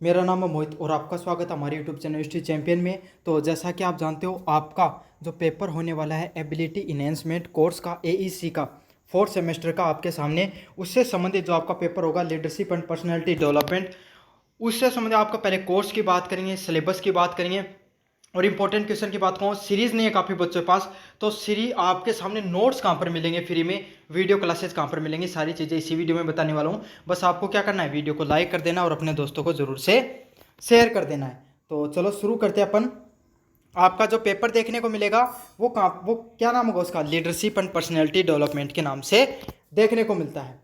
मेरा नाम है मोहित और आपका स्वागत है हमारे यूट्यूब चैनल हिस्ट्री चैंपियन में। तो जैसा कि आप जानते हो, आपका जो पेपर होने वाला है एबिलिटी इन्हेंसमेंट कोर्स का एईसी का फोर्थ सेमेस्टर का आपके सामने, उससे संबंधित जो आपका पेपर होगा लीडरशिप एंड पर्सनैलिटी डेवलपमेंट, उससे संबंधित आपका पहले कोर्स की बात करेंगे, सिलेबस की बात करेंगे और इंपॉर्टेंट क्वेश्चन की बात कहूँ। सीरीज नहीं है काफ़ी बच्चों के पास, तो सीरीज आपके सामने नोट्स कहाँ पर मिलेंगे फ्री में, वीडियो क्लासेस कहाँ पर मिलेंगी, सारी चीज़ें इसी वीडियो में बताने वाला हूँ। बस आपको क्या करना है, वीडियो को लाइक कर देना और अपने दोस्तों को ज़रूर से शेयर कर देना है। तो चलो शुरू करते हैं अपन। आपका जो पेपर देखने को मिलेगा वो क्या नाम होगा उसका, लीडरशिप एंड पर्सनैलिटी डेवलपमेंट के नाम से देखने को मिलता है।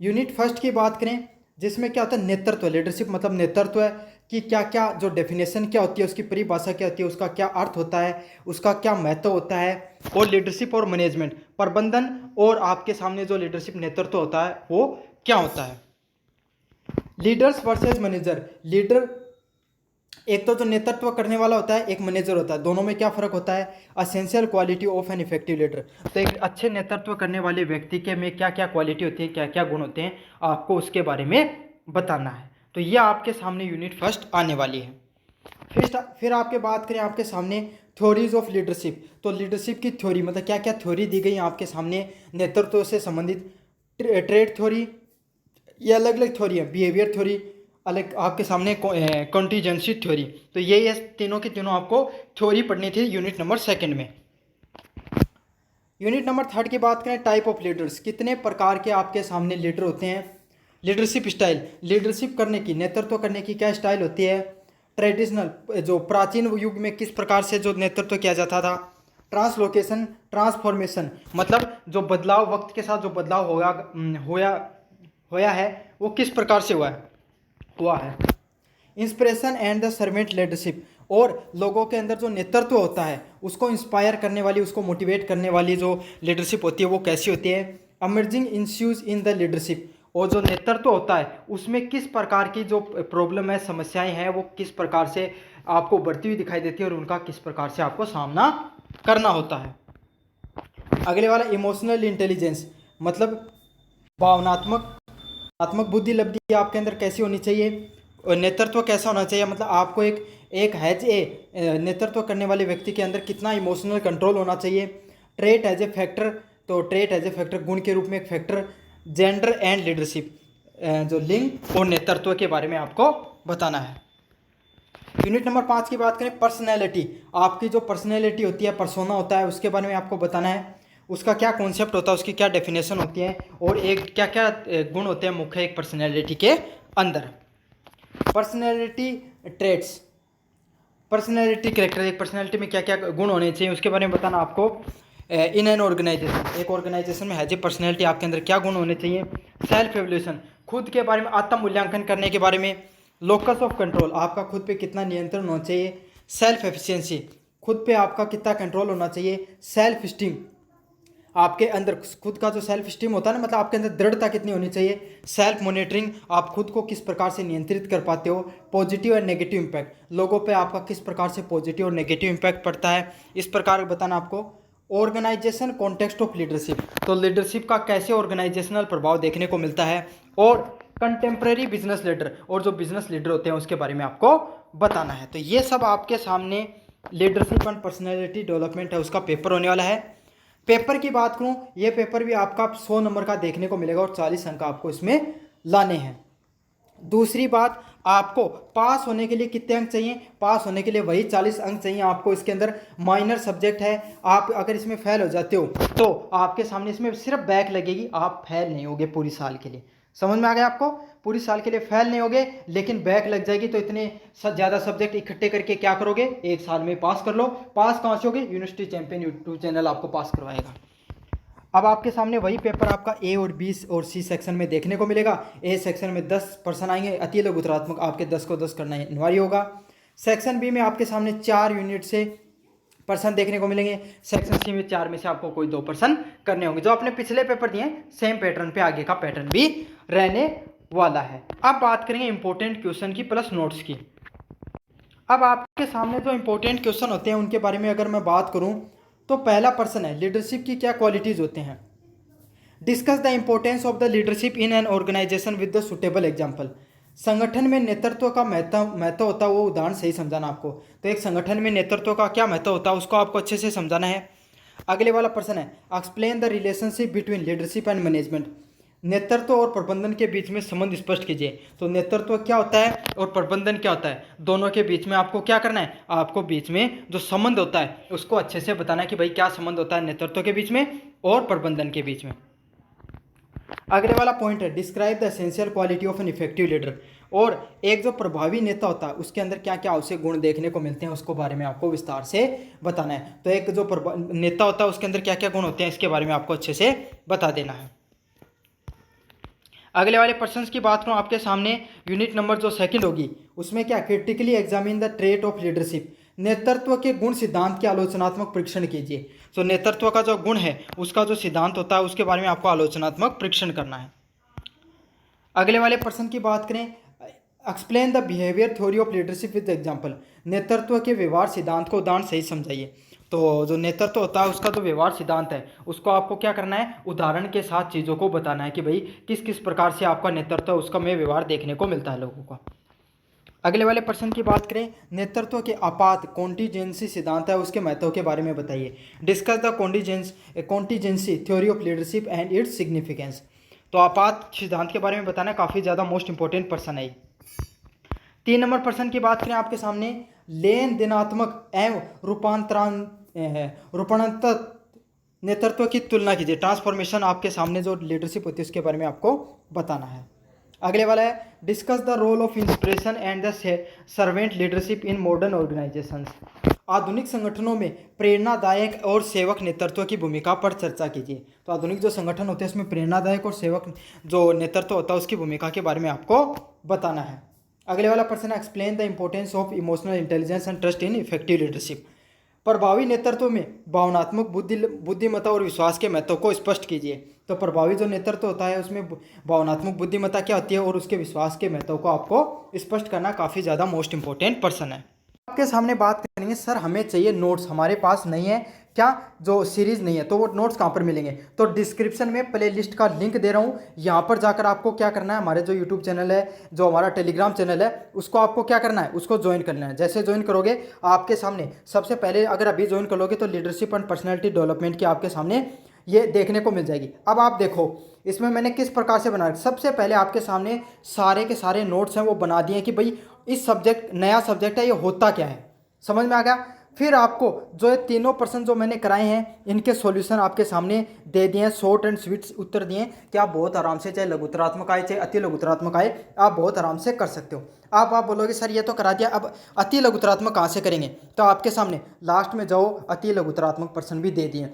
यूनिट फर्स्ट की बात करें, जिसमें क्या होता है, नेतृत्व। लीडरशिप मतलब नेतृत्व है कि क्या क्या जो डेफिनेशन क्या होती है, उसकी परिभाषा क्या होती है, उसका क्या अर्थ होता है, उसका क्या महत्व होता है। और लीडरशिप और मैनेजमेंट, प्रबंधन और आपके सामने जो लीडरशिप नेतृत्व होता है वो क्या होता है। Leaders versus manager. लीडर एक तो जो नेतृत्व करने वाला होता है, एक मैनेजर होता है, दोनों में क्या फर्क होता है। Essential quality of an effective leader. तो एक अच्छे नेतृत्व करने वाले व्यक्ति के में क्या क्या क्वालिटी होती है, क्या क्या गुण होते हैं, आपको उसके बारे में बताना है। तो ये आपके सामने यूनिट फर्स्ट आने वाली है। फिर आपके बात करें आपके सामने थ्योरीज ऑफ लीडरशिप। तो लीडरशिप की थ्योरी मतलब क्या क्या थ्योरी दी गई आपके सामने नेतृत्व से संबंधित। ट्रेड थ्योरी, ये अलग अलग थ्योरी है। बिहेवियर थ्योरी अलग आपके सामने, कॉन्टीजेंसी थ्योरी। तो ये तीनों के तीनों आपको थ्योरी पढ़नी थी यूनिट नंबर सेकंड में। यूनिट नंबर थर्ड की बात करें, टाइप ऑफ लीडर्स। कितने प्रकार के आपके सामने लीडर होते हैं। लीडरशिप स्टाइल, लीडरशिप करने की, नेतृत्व करने की क्या स्टाइल होती है। ट्रेडिशनल, जो प्राचीन युग में किस प्रकार से जो नेतृत्व किया जाता था। ट्रांसलोकेशन, ट्रांसफॉर्मेशन मतलब जो बदलाव, वक्त के साथ जो बदलाव होया है वो किस प्रकार से हुआ है। Inspiration and the servant leadership, और लोगों के अंदर जो नेतृत्व होता है उसको इंस्पायर करने वाली, उसको मोटिवेट करने वाली जो लीडरशिप होती है वो कैसी होती है। Emerging issues in the leadership, और जो नेतृत्व होता है उसमें किस प्रकार की जो प्रॉब्लम है, समस्याएं हैं, वो किस प्रकार से आपको बढ़ती हुई दिखाई देती है और उनका किस प्रकार से आपको सामना करना होता है। अगले वाला इमोशनल इंटेलिजेंस, मतलब भावनात्मक आत्मक बुद्धि लब्धि आपके अंदर कैसी होनी चाहिए, और नेतृत्व कैसा होना चाहिए। मतलब आपको एक हैज ए नेतृत्व करने वाले व्यक्ति के अंदर कितना इमोशनल कंट्रोल होना चाहिए। ट्रेट एज ए फैक्टर, तो ट्रेट एज ए फैक्टर गुण के रूप में एक फैक्टर। जेंडर एंड लीडरशिप, जो लिंग और नेतृत्व के बारे में आपको बताना है। यूनिट नंबर 5 की बात करें, पर्सनैलिटी। आपकी जो पर्सनैलिटी होती है, पर्सोना होता है, उसके बारे में आपको बताना है। उसका क्या कॉन्सेप्ट होता है, उसकी क्या डेफिनेशन होती है, और एक क्या क्या गुण होते हैं मुख्य एक पर्सनैलिटी के अंदर। पर्सनैलिटी ट्रेट्स, पर्सनैलिटी कैरेक्टर, एक पर्सनैलिटी में क्या क्या गुण होने चाहिए उसके बारे में बताना आपको। इन एन ऑर्गेनाइजेशन, एक ऑर्गेनाइजेशन में हैज ए पर्सनैलिटी आपके अंदर क्या गुण होने चाहिए। सेल्फ एवल्यूशन, खुद के बारे में आत्म मूल्यांकन करने के बारे में। लोकस ऑफ कंट्रोल, आपका खुद पे कितना नियंत्रण होना चाहिए। सेल्फ एफिशिएंसी, खुद पे आपका कितना कंट्रोल होना चाहिए। सेल्फ स्टीम, आपके अंदर खुद का जो सेल्फ स्टीम होता है ना, मतलब आपके अंदर दृढ़ता कितनी होनी चाहिए। सेल्फ मॉनिटरिंग, आप खुद को किस प्रकार से नियंत्रित कर पाते हो। पॉजिटिव एंड नेगेटिव इम्पैक्ट, लोगों पे आपका किस प्रकार से पॉजिटिव और नेगेटिव इम्पैक्ट पड़ता है, इस प्रकार बताना आपको। ऑर्गेनाइजेशन कॉन्टेक्स्ट ऑफ लीडरशिप, तो लीडरशिप का कैसे ऑर्गेनाइजेशनल प्रभाव देखने को मिलता है। और कंटेम्प्रेरी बिजनेस लीडर, और जो बिजनेस लीडर होते हैं उसके बारे में आपको बताना है। तो ये सब आपके सामने लीडरशिप एंड पर्सनैलिटी डेवलपमेंट है, उसका पेपर होने वाला है। पेपर की बात करूं, ये पेपर भी आपका 100 नंबर का देखने को मिलेगा और 40 अंक आपको इसमें लाने हैं। दूसरी बात, आपको पास होने के लिए कितने अंक चाहिए। पास होने के लिए वही 40 अंक चाहिए आपको। इसके अंदर माइनर सब्जेक्ट है, आप अगर इसमें फेल हो जाते हो तो आपके सामने इसमें सिर्फ बैक लगेगी, आप फेल नहीं होगे पूरी साल के लिए। समझ में आ गया आपको, पूरी साल के लिए फेल नहीं होगे लेकिन बैक लग जाएगी। तो इतने ज़्यादा सब्जेक्ट इकट्ठे करके क्या करोगे, एक साल में पास कर लो। पास कहाँ से होगे, यूनिवर्सिटी चैंपियन यूट्यूब चैनल आपको पास करवाएगा। अब आपके सामने वही पेपर आपका ए और बी और सी सेक्शन में देखने को मिलेगा। ए सेक्शन में 10 पर्सन आएंगे, अति लघु उत्तरात्मक आपके 10 को 10 करना अनिवार्य होगा। सेक्शन बी में आपके सामने 4 यूनिट से पर्सन देखने को मिलेंगे। सेक्शन सी में 4 में से आपको कोई 2 पर्सन करने होंगे। जो आपने पिछले पेपर दिए सेम पैटर्न पे आगे का पैटर्न भी रहने वाला है। अब बात करेंगे इंपॉर्टेंट क्वेश्चन की प्लस नोट्स की। अब आपके सामने जो इंपॉर्टेंट क्वेश्चन होते हैं उनके बारे में अगर मैं बात करूं, तो पहला पर्सन है लीडरशिप की क्या क्वालिटीज होते हैं। Discuss the importance of the leadership in an organisation with the suitable example. संगठन में नेतृत्व का महत्व होता है, वो उदाहरण सही समझाना आपको। तो एक संगठन में नेतृत्व का क्या महत्व होता है उसको आपको अच्छे से समझाना है। अगले वाला प्रश्न है, explain the relationship between leadership and management. नेतृत्व और प्रबंधन के बीच में संबंध स्पष्ट कीजिए। तो नेतृत्व क्या होता है और प्रबंधन क्या होता है, दोनों के बीच में आपको क्या करना है, आपको बीच में जो संबंध होता है उसको अच्छे से बताना है कि भाई क्या संबंध होता है नेतृत्व के बीच में और प्रबंधन के बीच में। अगले वाला पॉइंट है, describe the essential quality of an effective leader. और एक जो प्रभावी नेता होता है उसके अंदर क्या क्या आवश्यक गुण देखने को मिलते हैं उसको बारे में आपको विस्तार से बताना है। तो एक जो नेता होता है उसके अंदर क्या क्या गुण होते हैं इसके बारे में आपको अच्छे से बता देना है। अगले वाले पर्सन की बात करूँ आपके सामने, यूनिट नंबर जो सेकंड होगी उसमें क्या, critically examine the trait of leadership. नेतृत्व के गुण सिद्धांत के आलोचनात्मक परीक्षण कीजिए। तो नेतृत्व का जो गुण है उसका जो सिद्धांत होता है उसके बारे में आपको आलोचनात्मक परीक्षण करना है। अगले वाले पर्सन की बात करें, explain the behaviour theory of leadership with example. नेतृत्व के व्यवहार सिद्धांत को उदाहरण सही समझाइए। तो जो नेतृत्व होता है उसका जो व्यवहार सिद्धांत है उसको आपको क्या करना है, उदाहरण के साथ चीज़ों को बताना है कि भाई किस किस प्रकार से आपका नेतृत्व उसका में व्यवहार देखने को मिलता है लोगों का। अगले वाले पर्सन की बात करें, नेतृत्व के आपात कॉन्टीजेंसी सिद्धांत है उसके महत्व के बारे में बताइए। Discuss the contingency theory of leadership and its significance. तो आपात सिद्धांत के बारे में बताना काफ़ी ज़्यादा मोस्ट इंपॉर्टेंट पर्सन है। 3 नंबर पर्सन की बात करें आपके सामने, लेन देनात्मक एवं रूपांतर नेतृत्व की तुलना कीजिए। ट्रांसफॉर्मेशन आपके सामने जो लीडरशिप होती है उसके बारे में आपको बताना है। अगले वाला है, discuss the role of inspiration and the servant leadership in modern organisations. आधुनिक संगठनों में प्रेरणादायक और सेवक नेतृत्व की भूमिका पर चर्चा कीजिए। तो आधुनिक जो संगठन होते हैं उसमें प्रेरणादायक और सेवक जो नेतृत्व होता है उसकी भूमिका के बारे में आपको बताना है। अगले वाला पर्सन है, explain the importance of emotional intelligence and trust in effective leadership. प्रभावी नेतृत्व में भावनात्मक बुद्धिमत्ता और विश्वास के महत्व को स्पष्ट कीजिए। तो प्रभावी जो नेतृत्व होता है उसमें भावनात्मक बुद्धिमत्ता क्या होती है और उसके विश्वास के महत्व को आपको स्पष्ट करना काफ़ी ज़्यादा मोस्ट इंपॉर्टेंट पर्सन है। आपके सामने बात करेंगे, सर हमें चाहिए नोट्स, हमारे पास नहीं है क्या, जो सीरीज़ नहीं है, तो वो नोट्स कहाँ पर मिलेंगे। तो डिस्क्रिप्शन में प्लेलिस्ट का लिंक दे रहा हूँ, यहाँ पर जाकर आपको क्या करना है, हमारे जो यूट्यूब चैनल है, जो हमारा टेलीग्राम चैनल है उसको आपको क्या करना है, उसको ज्वाइन करना है। जैसे ज्वाइन करोगे आपके सामने सबसे पहले, अगर अभी ज्वाइन करोगे तो लीडरशिप एंड पर्सनैलिटी डेवलपमेंट की आपके सामने ये देखने को मिल जाएगी। अब आप देखो इसमें मैंने किस प्रकार से बनाया। सबसे पहले आपके सामने सारे के सारे नोट्स हैं वो बना दिए कि भाई इस सब्जेक्ट, नया सब्जेक्ट है, ये होता क्या है, समझ में आ गया। फिर आपको जो ये तीनों पर्सन जो मैंने कराए हैं इनके सॉल्यूशन आपके सामने दे दिए हैं, शॉर्ट एंड स्वीट उत्तर दिए कि आप बहुत आराम से, चाहे लघुतरात्मक आए चाहे अति लघुतरात्मक आए, आप बहुत आराम से कर सकते हो। आप बोलोगे सर ये तो करा दिया, अब अति लघुतरात्मक कहाँ से करेंगे। तो आपके सामने लास्ट में जाओ, अति लघुतरात्मक पर्सन भी दे दिए।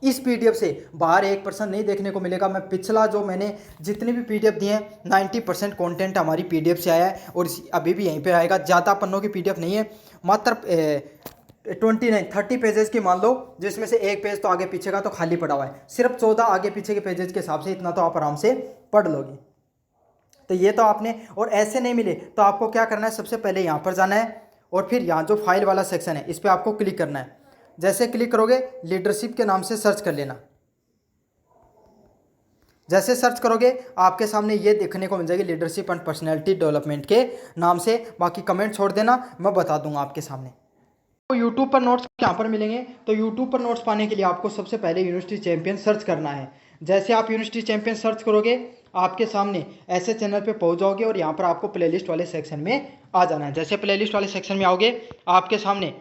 इस पीडीएफ से बाहर 1% नहीं देखने को मिलेगा। मैं पिछला जो मैंने जितने भी पीडीएफ दिए हैं 90% कंटेंट हमारी पीडीएफ से आया है और अभी भी यहीं पे आएगा। ज़्यादा पन्नों की पीडीएफ नहीं है, मात्र 30 पेजेस की मान लो, जिसमें से एक पेज तो आगे पीछे का तो खाली पड़ा हुआ है। सिर्फ 14 आगे पीछे के पेजेस के हिसाब से इतना तो आप आराम से पढ़ लोगे। तो ये तो आपने, और ऐसे नहीं मिले तो आपको क्या करना है, सबसे पहले यहाँ पर जाना है और फिर यहाँ जो फाइल वाला सेक्शन है इस पर आपको क्लिक करना है। जैसे क्लिक करोगे लीडरशिप के नाम से सर्च कर लेना। जैसे सर्च करोगे आपके सामने ये देखने को मिल जाएगी, लीडरशिप एंड पर्सनैलिटी डेवलपमेंट के नाम से। बाकी कमेंट छोड़ देना, मैं बता दूंगा आपके सामने। तो यूट्यूब पर नोट्स कहाँ पर मिलेंगे, तो यूट्यूब पर नोट्स पाने के लिए आपको सबसे पहले यूनिवर्सिटी चैंपियन सर्च करना है। जैसे आप यूनिवर्सिटी चैंपियन सर्च करोगे आपके सामने ऐसे चैनल पे पहुंच जाओगे और यहाँ पर आपको प्लेलिस्ट वाले सेक्शन में आ जाना है। जैसे प्लेलिस्ट वाले सेक्शन में आओगे आपके सामने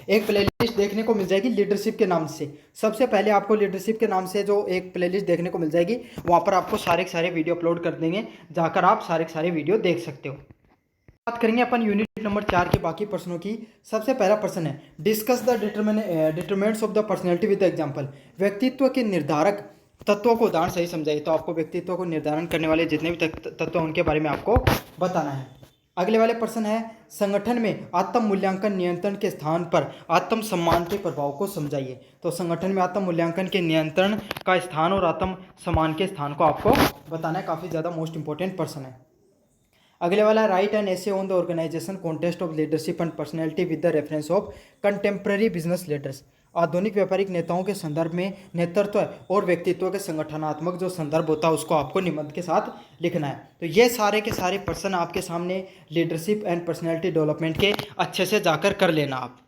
एक प्लेलिस्ट देखने को मिल जाएगी लीडरशिप के नाम से। सबसे पहले आपको लीडरशिप के नाम से जो एक प्लेलिस्ट देखने को मिल जाएगी, वहाँ पर आपको सारे के सारे वीडियो अपलोड कर देंगे, जाकर आप सारे के सारे वीडियो देख सकते हो। बात करेंगे अपन यूनिट नंबर 4 के बाकी प्रश्नों की। सबसे पहला प्रश्न है, discuss the determinants of the personality with example. व्यक्तित्व के निर्धारक तत्वों को उदाहरण सही समझाइए। तो आपको व्यक्तित्व को निर्धारण करने वाले जितने भी तत्व हैं उनके बारे में आपको बताना है। अगले वाले प्रश्न है, संगठन में आत्म मूल्यांकन नियंत्रण के स्थान पर आत्म सम्मान के प्रभाव को समझाइए। तो संगठन में आत्म मूल्यांकन के नियंत्रण का स्थान और आत्म सम्मान के स्थान को आपको बताना है। काफ़ी ज़्यादा मोस्ट इंपॉर्टेंट प्रश्न है। अगले वाला, write an essay on the organisation context of leadership and personality with the reference of contemporary business leaders. आधुनिक व्यापारिक नेताओं के संदर्भ में नेतृत्व और व्यक्तित्व के संगठनात्मक जो संदर्भ होता है उसको आपको निबंध के साथ लिखना है। तो ये सारे के सारे प्रश्न आपके सामने लीडरशिप एंड पर्सनैलिटी डेवलपमेंट के अच्छे से जाकर कर लेना आप।